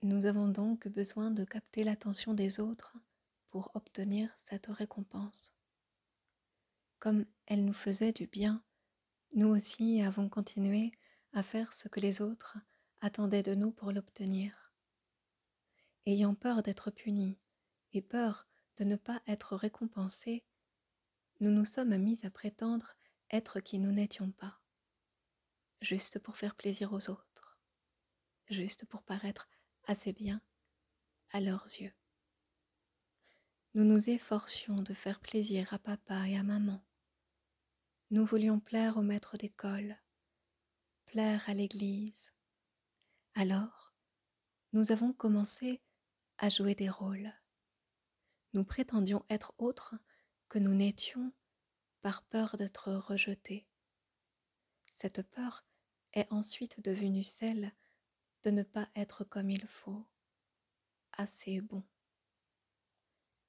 Nous avons donc besoin de capter l'attention des autres pour obtenir cette récompense. Comme elle nous faisait du bien, nous aussi avons continué à faire ce que les autres attendaient de nous pour l'obtenir. Ayant peur d'être punis et peur de ne pas être récompensés, nous nous sommes mis à prétendre être qui nous n'étions pas, juste pour faire plaisir aux autres, juste pour paraître assez bien à leurs yeux. Nous nous efforcions de faire plaisir à papa et à maman. Nous voulions plaire au maître d'école, plaire à l'église. Alors, nous avons commencé à jouer des rôles. Nous prétendions être autres que nous n'étions par peur d'être rejetés. Cette peur est ensuite devenue celle de ne pas être comme il faut, assez bon.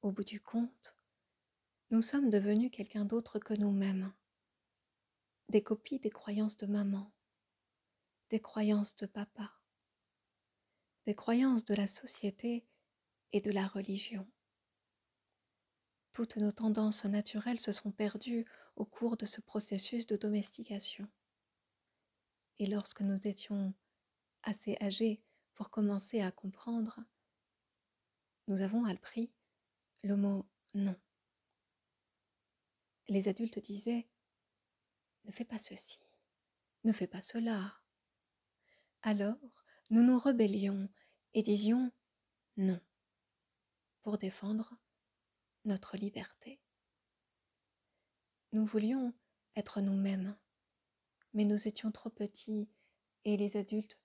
Au bout du compte, nous sommes devenus quelqu'un d'autre que nous-mêmes, des copies des croyances de maman, des croyances de papa, des croyances de la société et de la religion. Toutes nos tendances naturelles se sont perdues au cours de ce processus de domestication. Et lorsque nous étions assez âgés pour commencer à comprendre, nous avons appris le mot non. Les adultes disaient « ne fais pas ceci, ne fais pas cela ». Alors, nous nous rebellions et disions « non » pour défendre notre liberté. Nous voulions être nous-mêmes, mais nous étions trop petits et les adultes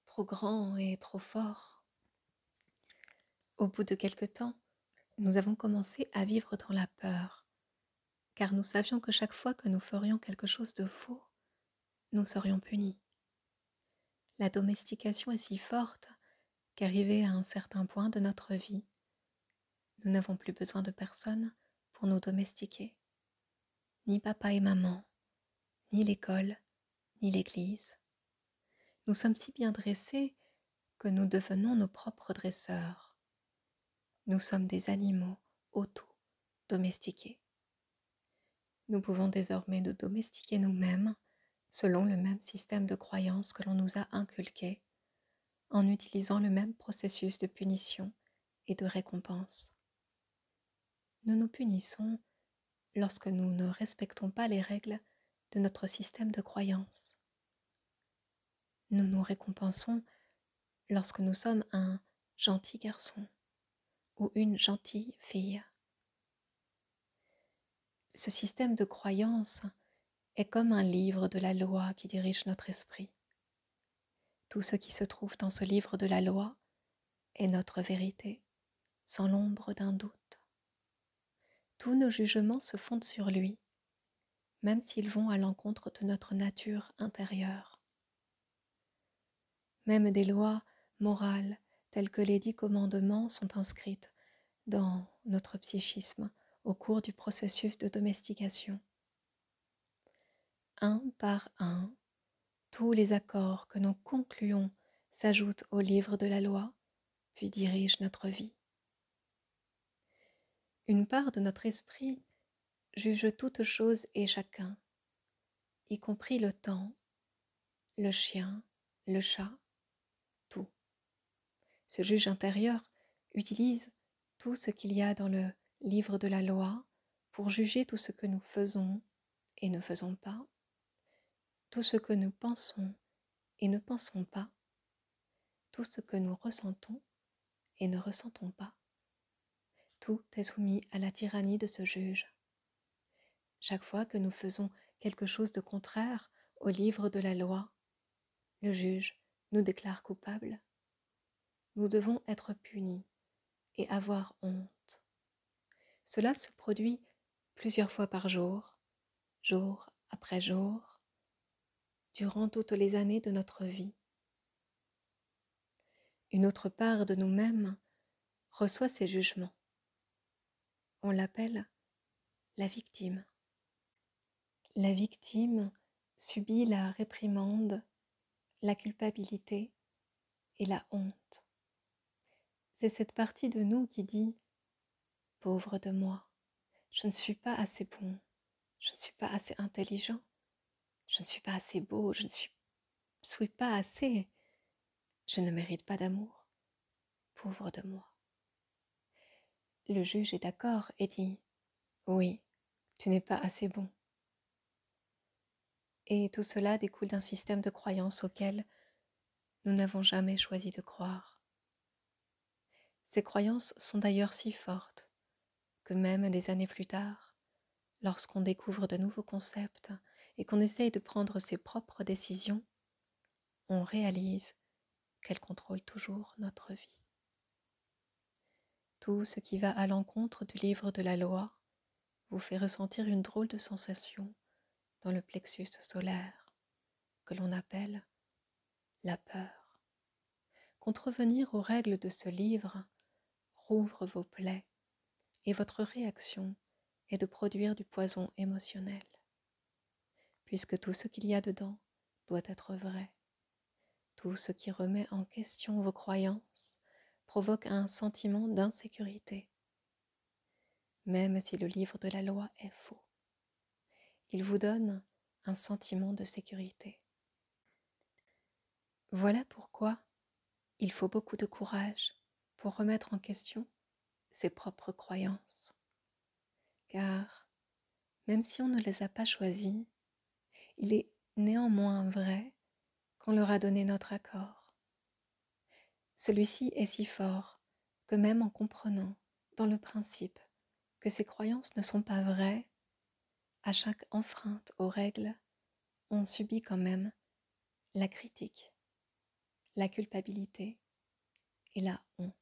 trop grands et trop forts. Au bout de quelque temps, nous avons commencé à vivre dans la peur, car nous savions que chaque fois que nous ferions quelque chose de faux, nous serions punis. La domestication est si forte qu'arrivé à un certain point de notre vie, nous n'avons plus besoin de personne pour nous domestiquer. Ni papa et maman, ni l'école, ni l'église. Nous sommes si bien dressés que nous devenons nos propres dresseurs. Nous sommes des animaux auto-domestiqués. Nous pouvons désormais nous domestiquer nous-mêmes selon le même système de croyances que l'on nous a inculqué, en utilisant le même processus de punition et de récompense. Nous nous punissons lorsque nous ne respectons pas les règles de notre système de croyances. Nous nous récompensons lorsque nous sommes un gentil garçon ou une gentille fille. Ce système de croyances est comme un livre de la loi qui dirige notre esprit. Tout ce qui se trouve dans ce livre de la loi est notre vérité, sans l'ombre d'un doute. Tous nos jugements se fondent sur lui, même s'ils vont à l'encontre de notre nature intérieure. Même des lois morales telles que les 10 commandements sont inscrites dans notre psychisme au cours du processus de domestication. Un par un, tous les accords que nous concluons s'ajoutent au livre de la loi, puis dirigent notre vie. Une part de notre esprit juge toute chose et chacun, y compris le temps, le chien, le chat, tout. Ce juge intérieur utilise tout ce qu'il y a dans le livre de la loi pour juger tout ce que nous faisons et ne faisons pas, tout ce que nous pensons et ne pensons pas, tout ce que nous ressentons et ne ressentons pas. Tout est soumis à la tyrannie de ce juge. Chaque fois que nous faisons quelque chose de contraire au livre de la loi, le juge nous déclare coupables. Nous devons être punis et avoir honte. Cela se produit plusieurs fois par jour, jour après jour, durant toutes les années de notre vie. Une autre part de nous-mêmes reçoit ces jugements. On l'appelle la victime. La victime subit la réprimande, la culpabilité et la honte. C'est cette partie de nous qui dit « Pauvre de moi, je ne suis pas assez bon, je ne suis pas assez intelligent, je ne suis pas assez beau, je ne suis pas assez, je ne mérite pas d'amour, pauvre de moi. » Le juge est d'accord et dit « Oui, tu n'es pas assez bon. » Et tout cela découle d'un système de croyances auquel nous n'avons jamais choisi de croire. Ces croyances sont d'ailleurs si fortes que même des années plus tard, lorsqu'on découvre de nouveaux concepts et qu'on essaye de prendre ses propres décisions, on réalise qu'elles contrôlent toujours notre vie. Tout ce qui va à l'encontre du livre de la loi vous fait ressentir une drôle de sensation dans le plexus solaire que l'on appelle la peur. Contrevenir aux règles de ce livre rouvre vos plaies et votre réaction est de produire du poison émotionnel, puisque tout ce qu'il y a dedans doit être vrai. Tout ce qui remet en question vos croyances provoque un sentiment d'insécurité, même si le livre de la loi est faux. Il vous donne un sentiment de sécurité. Voilà pourquoi il faut beaucoup de courage pour remettre en question ses propres croyances. Car même si on ne les a pas choisies, il est néanmoins vrai qu'on leur a donné notre accord. Celui-ci est si fort que même en comprenant, dans le principe, que ces croyances ne sont pas vraies, à chaque enfreinte aux règles, on subit quand même la critique, la culpabilité et la honte.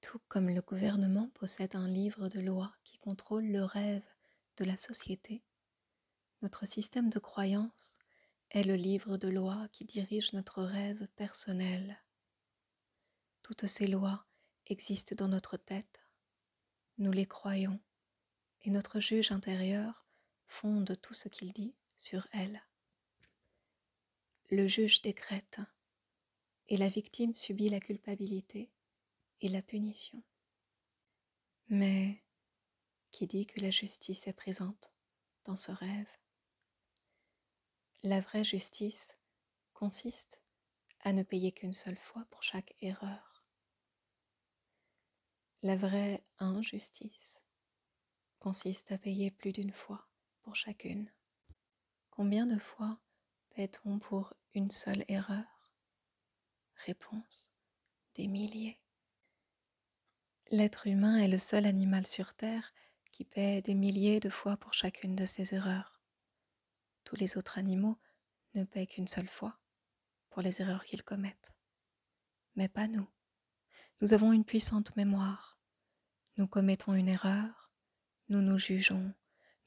Tout comme le gouvernement possède un livre de loi qui contrôle le rêve de la société, notre système de croyance est le livre de loi qui dirige notre rêve personnel. Toutes ces lois existent dans notre tête, nous les croyons, et notre juge intérieur fonde tout ce qu'il dit sur elles. Le juge décrète, et la victime subit la culpabilité et la punition. Mais qui dit que la justice est présente dans ce rêve? La vraie justice consiste à ne payer qu'une seule fois pour chaque erreur. La vraie injustice consiste à payer plus d'une fois pour chacune. Combien de fois paie-t-on pour une seule erreur? Réponse: des milliers. L'être humain est le seul animal sur Terre qui paie des milliers de fois pour chacune de ses erreurs. Tous les autres animaux ne paient qu'une seule fois pour les erreurs qu'ils commettent. Mais pas nous. Nous avons une puissante mémoire. Nous commettons une erreur, nous nous jugeons,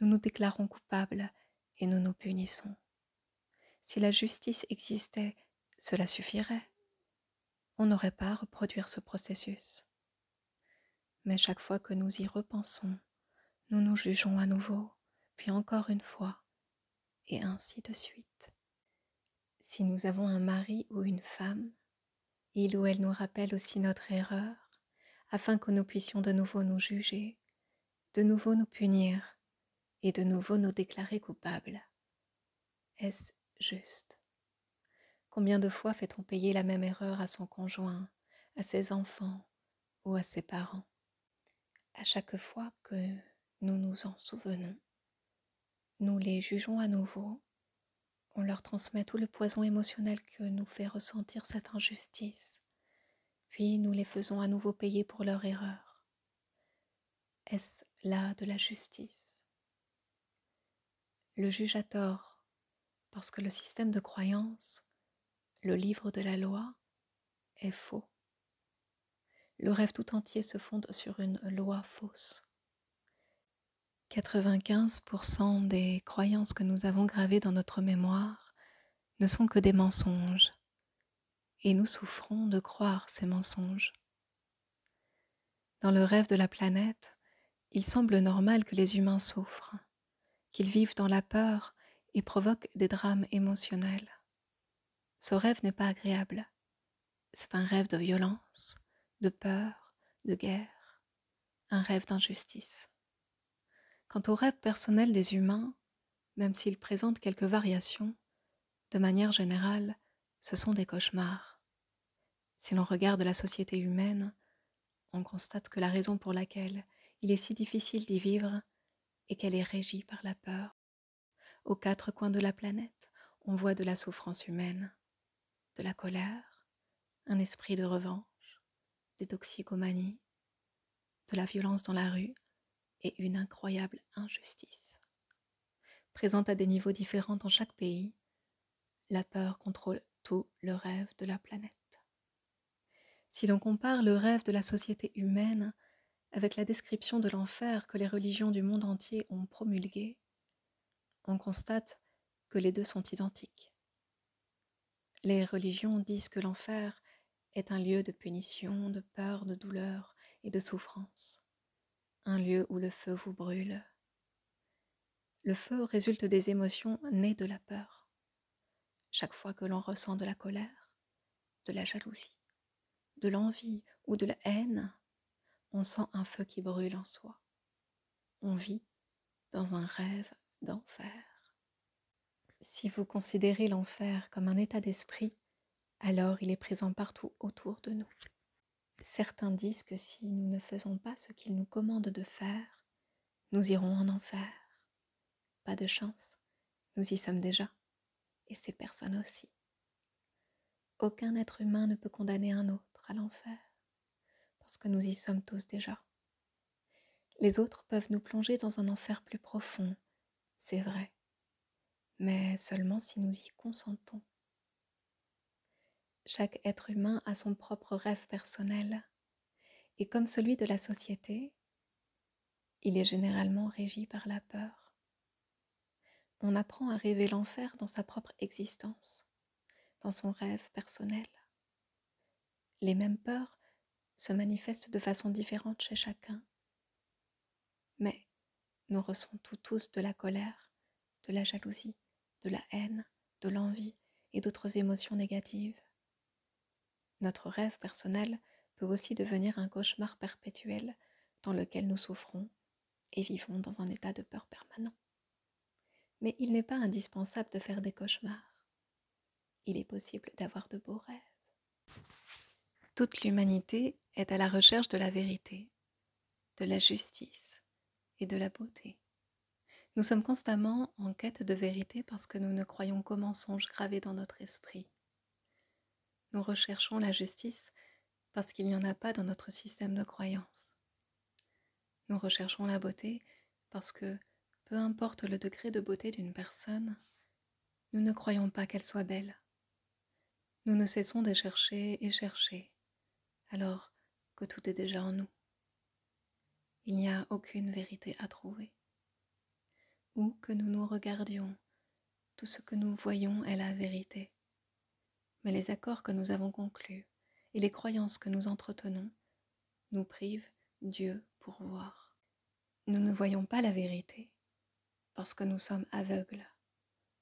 nous nous déclarons coupables et nous nous punissons. Si la justice existait, cela suffirait. On n'aurait pas à reproduire ce processus. Mais chaque fois que nous y repensons, nous nous jugeons à nouveau, puis encore une fois, et ainsi de suite. Si nous avons un mari ou une femme, il ou elle nous rappelle aussi notre erreur, afin que nous puissions de nouveau nous juger, de nouveau nous punir, et de nouveau nous déclarer coupables. Est-ce juste? Combien de fois fait-on payer la même erreur à son conjoint, à ses enfants ou à ses parents? À chaque fois que nous nous en souvenons, nous les jugeons à nouveau, on leur transmet tout le poison émotionnel que nous fait ressentir cette injustice, puis nous les faisons à nouveau payer pour leur erreur. Est-ce là de la justice? Le juge a tort, parce que le système de croyance, le livre de la loi, est faux. Le rêve tout entier se fonde sur une loi fausse. 95% des croyances que nous avons gravées dans notre mémoire ne sont que des mensonges, et nous souffrons de croire ces mensonges. Dans le rêve de la planète, il semble normal que les humains souffrent, qu'ils vivent dans la peur et provoquent des drames émotionnels. Ce rêve n'est pas agréable, C'est un rêve de violence, de peur, de guerre, un rêve d'injustice. Quant au rêve personnel des humains, même s'il présente quelques variations, de manière générale, ce sont des cauchemars. Si l'on regarde la société humaine, on constate que la raison pour laquelle il est si difficile d'y vivre est qu'elle est régie par la peur. Aux quatre coins de la planète, on voit de la souffrance humaine, de la colère, un esprit de revanche, des toxicomanies, de la violence dans la rue et une incroyable injustice. Présente à des niveaux différents dans chaque pays, la peur contrôle tout le rêve de la planète. Si l'on compare le rêve de la société humaine avec la description de l'enfer que les religions du monde entier ont promulguée, on constate que les deux sont identiques. Les religions disent que l'enfer est un lieu de punition, de peur, de douleur et de souffrance, un lieu où le feu vous brûle. Le feu résulte des émotions nées de la peur. Chaque fois que l'on ressent de la colère, de la jalousie, de l'envie ou de la haine, on sent un feu qui brûle en soi. On vit dans un rêve d'enfer. Si vous considérez l'enfer comme un état d'esprit, alors il est présent partout autour de nous. Certains disent que si nous ne faisons pas ce qu'il nous commande de faire, nous irons en enfer. Pas de chance, nous y sommes déjà, et ces personnes aussi. Aucun être humain ne peut condamner un autre à l'enfer, parce que nous y sommes tous déjà. Les autres peuvent nous plonger dans un enfer plus profond, c'est vrai, mais seulement si nous y consentons. Chaque être humain a son propre rêve personnel, et comme celui de la société, il est généralement régi par la peur. On apprend à rêver l'enfer dans sa propre existence, dans son rêve personnel. Les mêmes peurs se manifestent de façon différente chez chacun, mais nous ressentons tous de la colère, de la jalousie, de la haine, de l'envie et d'autres émotions négatives. Notre rêve personnel peut aussi devenir un cauchemar perpétuel dans lequel nous souffrons et vivons dans un état de peur permanent. Mais il n'est pas indispensable de faire des cauchemars. Il est possible d'avoir de beaux rêves. Toute l'humanité est à la recherche de la vérité, de la justice et de la beauté. Nous sommes constamment en quête de vérité parce que nous ne croyons qu'aux mensonges gravés dans notre esprit. Nous recherchons la justice parce qu'il n'y en a pas dans notre système de croyances. Nous recherchons la beauté parce que, peu importe le degré de beauté d'une personne, nous ne croyons pas qu'elle soit belle. Nous ne cessons de chercher et chercher, alors que tout est déjà en nous. Il n'y a aucune vérité à trouver. Où que nous nous regardions, tout ce que nous voyons est la vérité. Mais les accords que nous avons conclus et les croyances que nous entretenons nous privent Dieu pour voir. Nous ne voyons pas la vérité parce que nous sommes aveugles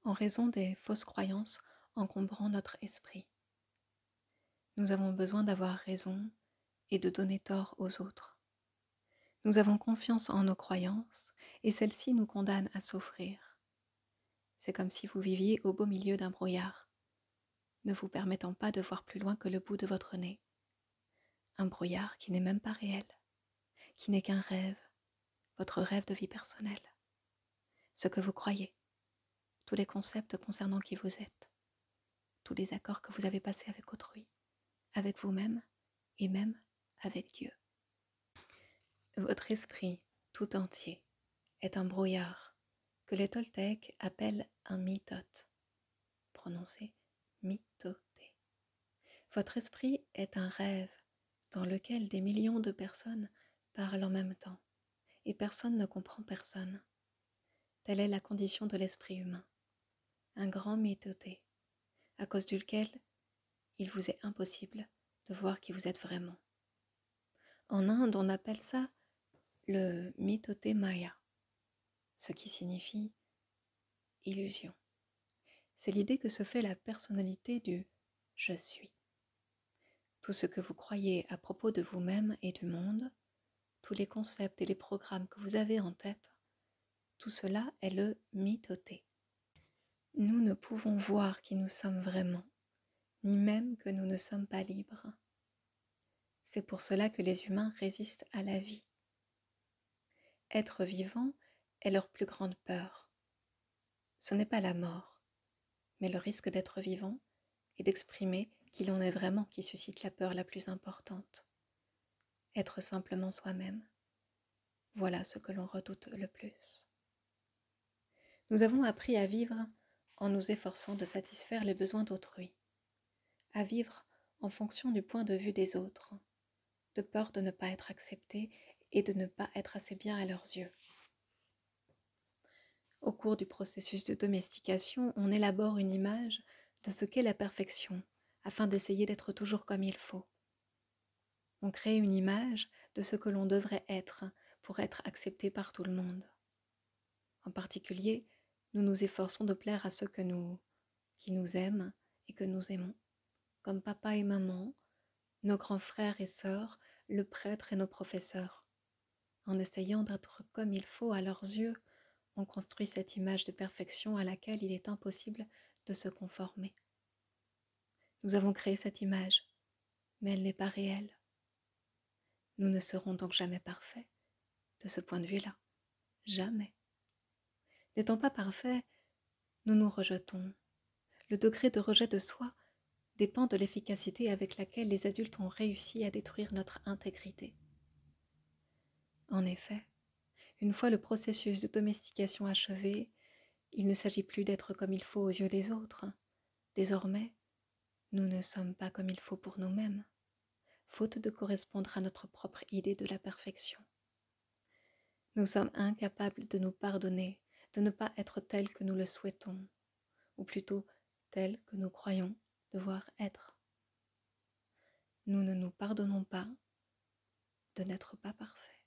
en raison des fausses croyances encombrant notre esprit. Nous avons besoin d'avoir raison et de donner tort aux autres. Nous avons confiance en nos croyances et celles-ci nous condamnent à souffrir. C'est comme si vous viviez au beau milieu d'un brouillard, ne vous permettant pas de voir plus loin que le bout de votre nez. Un brouillard qui n'est même pas réel, qui n'est qu'un rêve, votre rêve de vie personnelle. Ce que vous croyez, tous les concepts concernant qui vous êtes, tous les accords que vous avez passés avec autrui, avec vous-même et même avec Dieu. Votre esprit tout entier est un brouillard que les Toltèques appellent un mitote, prononcé mitoté. Votre esprit est un rêve dans lequel des millions de personnes parlent en même temps et personne ne comprend personne. Telle est la condition de l'esprit humain, un grand mitoté, à cause duquel il vous est impossible de voir qui vous êtes vraiment. En Inde, on appelle ça le mitoté maya, ce qui signifie illusion. C'est l'idée que se fait la personnalité du « je suis ». Tout ce que vous croyez à propos de vous-même et du monde, tous les concepts et les programmes que vous avez en tête, tout cela est le mitoté. Nous ne pouvons voir qui nous sommes vraiment, ni même que nous ne sommes pas libres. C'est pour cela que les humains résistent à la vie. Être vivant est leur plus grande peur. Ce n'est pas la mort, mais le risque d'être vivant et d'exprimer qui l'on est vraiment qui suscite la peur la plus importante. Être simplement soi-même, voilà ce que l'on redoute le plus. Nous avons appris à vivre en nous efforçant de satisfaire les besoins d'autrui, à vivre en fonction du point de vue des autres, de peur de ne pas être accepté et de ne pas être assez bien à leurs yeux. Au cours du processus de domestication, on élabore une image de ce qu'est la perfection, afin d'essayer d'être toujours comme il faut. On crée une image de ce que l'on devrait être pour être accepté par tout le monde. En particulier, nous nous efforçons de plaire à ceux qui nous aiment et que nous aimons, comme papa et maman, nos grands frères et sœurs, le prêtre et nos professeurs. En essayant d'être comme il faut à leurs yeux, on construit cette image de perfection à laquelle il est impossible de se conformer. Nous avons créé cette image, mais elle n'est pas réelle. Nous ne serons donc jamais parfaits, de ce point de vue-là. Jamais. N'étant pas parfaits, nous nous rejetons. Le degré de rejet de soi dépend de l'efficacité avec laquelle les adultes ont réussi à détruire notre intégrité. En effet, une fois le processus de domestication achevé, il ne s'agit plus d'être comme il faut aux yeux des autres. Désormais, nous ne sommes pas comme il faut pour nous-mêmes, faute de correspondre à notre propre idée de la perfection. Nous sommes incapables de nous pardonner, de ne pas être tels que nous le souhaitons, ou plutôt tels que nous croyons devoir être. Nous ne nous pardonnons pas de n'être pas parfaits.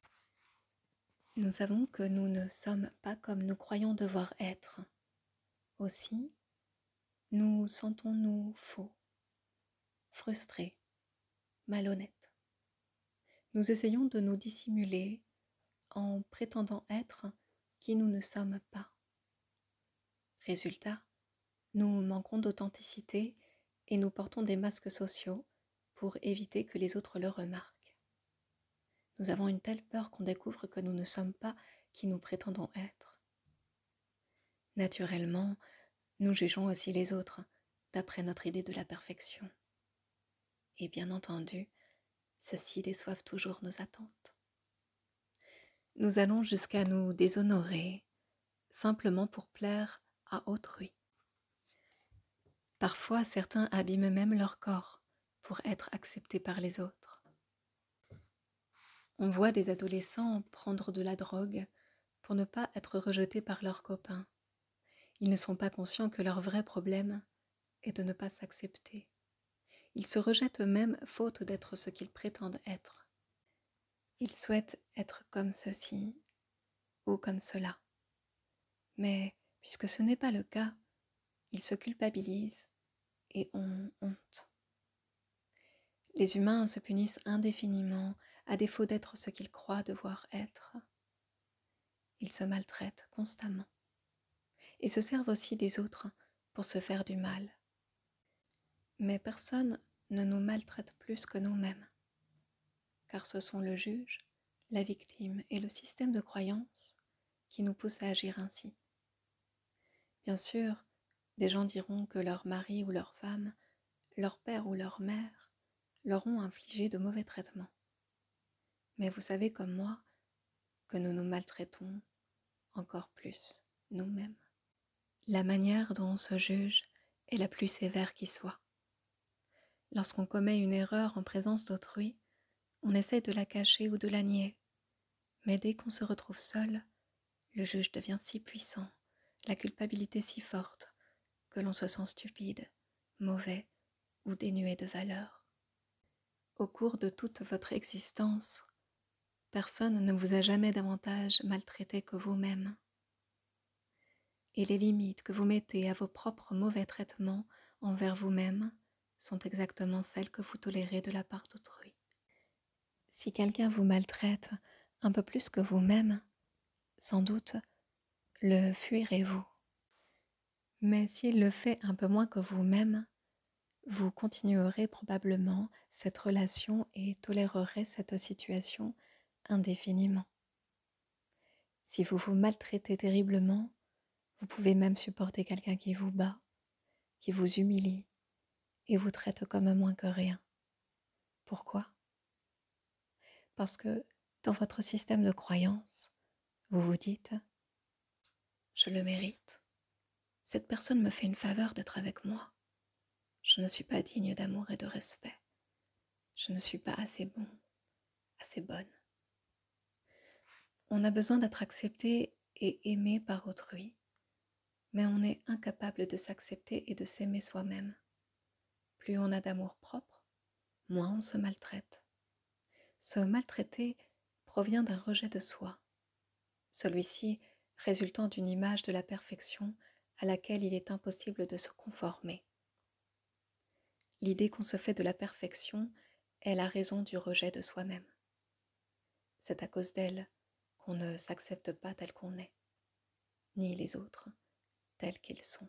Nous savons que nous ne sommes pas comme nous croyons devoir être. Aussi, nous sentons-nous faux, frustrés, malhonnêtes. Nous essayons de nous dissimuler en prétendant être qui nous ne sommes pas. Résultat, nous manquons d'authenticité et nous portons des masques sociaux pour éviter que les autres le remarquent. Nous avons une telle peur qu'on découvre que nous ne sommes pas qui nous prétendons être. Naturellement, nous jugeons aussi les autres d'après notre idée de la perfection. Et bien entendu, ceux-ci déçoivent toujours nos attentes. Nous allons jusqu'à nous déshonorer, simplement pour plaire à autrui. Parfois, certains abîment même leur corps pour être acceptés par les autres. On voit des adolescents prendre de la drogue pour ne pas être rejetés par leurs copains. Ils ne sont pas conscients que leur vrai problème est de ne pas s'accepter. Ils se rejettent eux-mêmes faute d'être ce qu'ils prétendent être. Ils souhaitent être comme ceci ou comme cela. Mais puisque ce n'est pas le cas, ils se culpabilisent et ont honte. Les humains se punissent indéfiniment à défaut d'être ce qu'ils croient devoir être. Ils se maltraitent constamment et se servent aussi des autres pour se faire du mal. Mais personne ne nous maltraite plus que nous-mêmes, car ce sont le juge, la victime et le système de croyance qui nous poussent à agir ainsi. Bien sûr, des gens diront que leur mari ou leur femme, leur père ou leur mère leur ont infligé de mauvais traitements. Mais vous savez comme moi que nous nous maltraitons encore plus nous-mêmes. La manière dont on se juge est la plus sévère qui soit. Lorsqu'on commet une erreur en présence d'autrui, on essaie de la cacher ou de la nier. Mais dès qu'on se retrouve seul, le juge devient si puissant, la culpabilité si forte, que l'on se sent stupide, mauvais ou dénué de valeur. Au cours de toute votre existence, personne ne vous a jamais davantage maltraité que vous-même. Et les limites que vous mettez à vos propres mauvais traitements envers vous-même sont exactement celles que vous tolérez de la part d'autrui. Si quelqu'un vous maltraite un peu plus que vous-même, sans doute le fuirez-vous. Mais s'il le fait un peu moins que vous-même, vous continuerez probablement cette relation et tolérerez cette situation indéfiniment. Si vous vous maltraitez terriblement, vous pouvez même supporter quelqu'un qui vous bat, qui vous humilie et vous traite comme moins que rien. Pourquoi? Parce que dans votre système de croyance, vous vous dites « Je le mérite. Cette personne me fait une faveur d'être avec moi. Je ne suis pas digne d'amour et de respect. Je ne suis pas assez bon, assez bonne. » On a besoin d'être accepté et aimé par autrui, mais on est incapable de s'accepter et de s'aimer soi-même. Plus on a d'amour propre, moins on se maltraite. Se maltraiter provient d'un rejet de soi, celui-ci résultant d'une image de la perfection à laquelle il est impossible de se conformer. L'idée qu'on se fait de la perfection est la raison du rejet de soi-même. C'est à cause d'elle qu'on ne s'accepte pas tel qu'on est, ni les autres tels qu'ils sont.